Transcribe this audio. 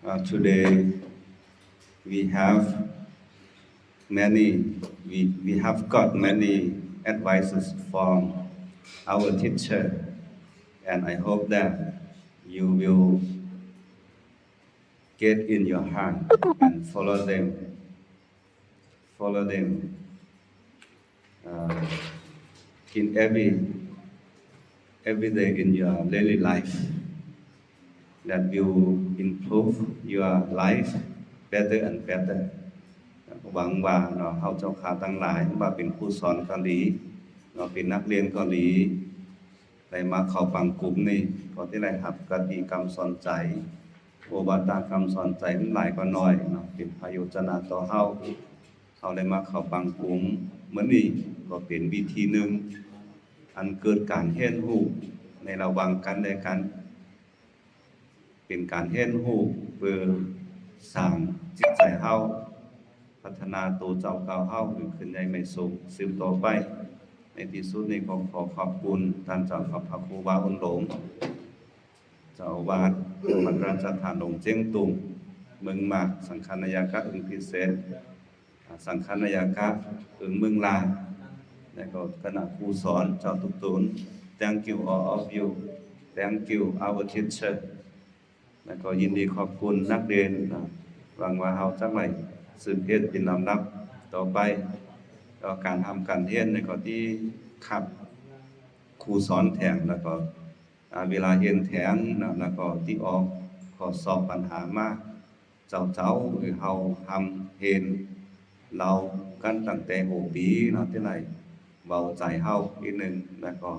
Today we have we have got many advices from our teacher, and I hope that you will get in your heart and follow them in every day in your daily life, that will improve your life better and better หวังว่าเนาะเฮาเจ้าข้าทั้งหลายว่าเป็นผู้สอนเกาหลีเนาะเป็นนักเรียนเกาหลีได้มาเข้าฟังกลุ่มนี้ก็ที่ได้รับกติกรรมสอนใจโอบาตาคำสอนใจมันหลายกว่าน้อยเนาะเป็นประโยชน์ต่อเฮาได้มาเข้าฟังกลุ่มมื้อนี้ก็เป็นวิธีหนึ่งอันเกิดการเรียนรู้ในระหว่างกันและกันเป็นการเรียนรู้เพื่อสร้างจิตใจเฮาพัฒนาตัวเจ้าเก่าเฮาขึ้นในไม่สูงสืบต่อไปในที่สุดนี้ก็ขอขอบคุณท่านเจ้าพระครูบาอุนหลงเจ้าอาวาสวัดราชธานหลงเจียงตุงเมืองมากสังฆนายกะอึงพิเศษสังฆนายกะอึงเมืองลาแล้วก็คณะครูสอนเจ้าทุกตุน Thank you all of you Thank you our teacher แล้วก็ยินดีขอบคุณนักเรียนหวังว่าเฮาจักไว้สืบเฮ็ดเป็นลำดับต่อไปก็การทำการเรียนในก็ที่ขับครูสอนแถงแล้วก็เวลาเรียนแถงแล้วก็ที่ออกข้อสอบปัญหามาเจ้าหรือเฮาทำเห็นเรากันตั้งแต่6ปีเนาะที่ไหนเบาใจเฮาอีกนึงแล้วก็